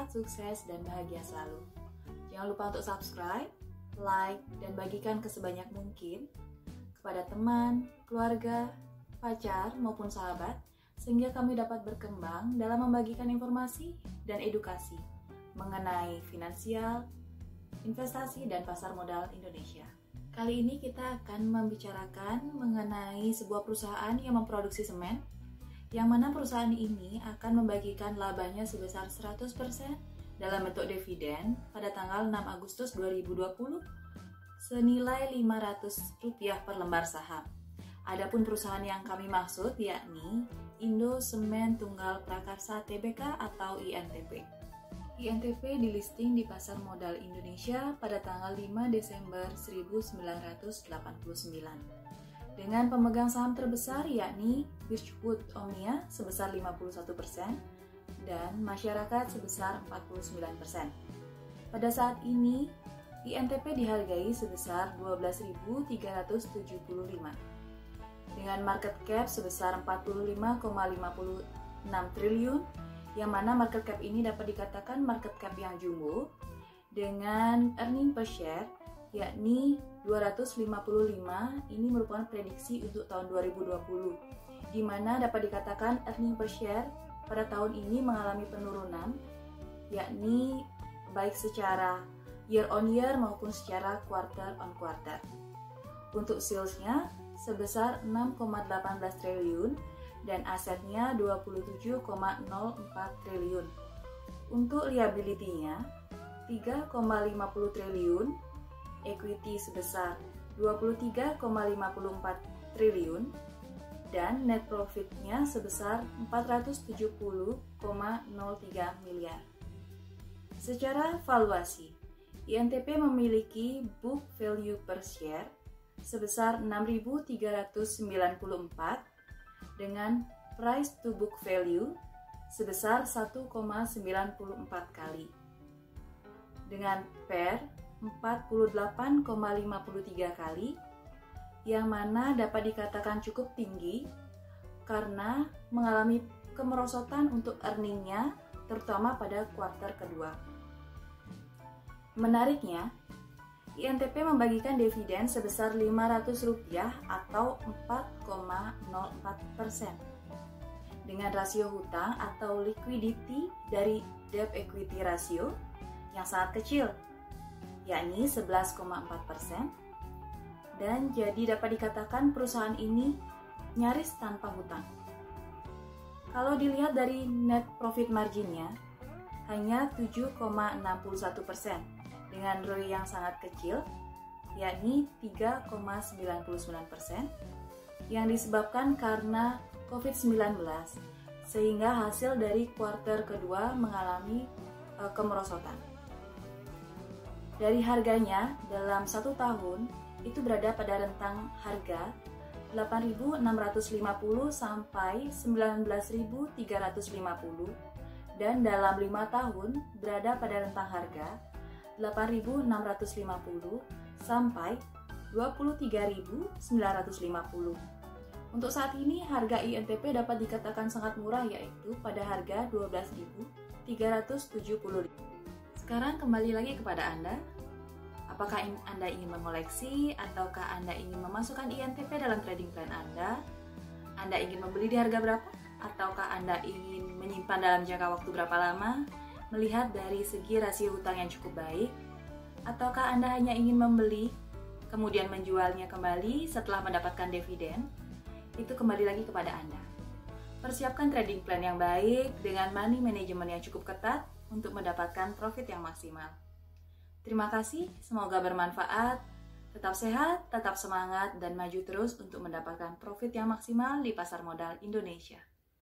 sehat, sukses, dan bahagia selalu. Jangan lupa untuk subscribe, like, dan bagikan ke sebanyak mungkin kepada teman, keluarga, pacar, maupun sahabat, sehingga kami dapat berkembang dalam membagikan informasi dan edukasi mengenai finansial, investasi, dan pasar modal Indonesia. Kali ini kita akan membicarakan mengenai sebuah perusahaan yang memproduksi semen, yang mana perusahaan ini akan membagikan labanya sebesar 100% dalam bentuk dividen pada tanggal 6 Agustus 2020 senilai Rp500 per lembar saham. Adapun perusahaan yang kami maksud yakni Indo Semen Tunggal Prakarsa Tbk atau INTP. INTP dilisting di Pasar Modal Indonesia pada tanggal 5 Desember 1989 dengan pemegang saham terbesar yakni Birchwood Omnia sebesar 51% dan masyarakat sebesar 49%. Pada saat ini, INTP dihargai sebesar 12.375 dengan market cap sebesar 45,56 triliun, yang mana market cap ini dapat dikatakan market cap yang jumbo dengan earning per share yakni 255. Ini merupakan prediksi untuk tahun 2020, di mana dapat dikatakan earning per share pada tahun ini mengalami penurunan, yakni baik secara year on year maupun secara quarter on quarter. Untuk salesnya sebesar 6,18 triliun dan asetnya 27,04 triliun. Untuk liability-nya 3,50 triliun, equity sebesar 23,54 triliun, dan net profit-nya sebesar 470,03 miliar. Secara valuasi, INTP memiliki book value per share sebesar 6.394 dengan price to book value sebesar 1,94 kali dengan PER 48,53 kali, yang mana dapat dikatakan cukup tinggi karena mengalami kemerosotan untuk earningnya terutama pada kuartal kedua. Menariknya, INTP membagikan dividen sebesar Rp500 atau 4,04% dengan rasio hutang atau liquidity dari debt equity ratio yang sangat kecil, yakni 11,4%, dan jadi dapat dikatakan perusahaan ini nyaris tanpa hutang. Kalau dilihat dari net profit marginnya hanya 7,61% dengan ROE yang sangat kecil, yakni 3,99%, yang disebabkan karena COVID-19, sehingga hasil dari kuartal kedua mengalami kemerosotan. Dari harganya dalam 1 tahun itu berada pada rentang harga 8.650 sampai 19.350, dan dalam 5 tahun berada pada rentang harga 8.650 sampai 23.950. Untuk saat ini harga INTP dapat dikatakan sangat murah, yaitu pada harga 12.370. Sekarang kembali lagi kepada Anda. Apakah Anda ingin mengoleksi ataukah Anda ingin memasukkan INTP dalam trading plan Anda? Anda ingin membeli di harga berapa? Ataukah Anda ingin menyimpan dalam jangka waktu berapa lama? Melihat dari segi rasio hutang yang cukup baik, ataukah Anda hanya ingin membeli kemudian menjualnya kembali setelah mendapatkan dividen? Itu kembali lagi kepada Anda. Persiapkan trading plan yang baik dengan money management yang cukup ketat untuk mendapatkan profit yang maksimal. Terima kasih, semoga bermanfaat. Tetap sehat, tetap semangat, dan maju terus untuk mendapatkan profit yang maksimal di pasar modal Indonesia.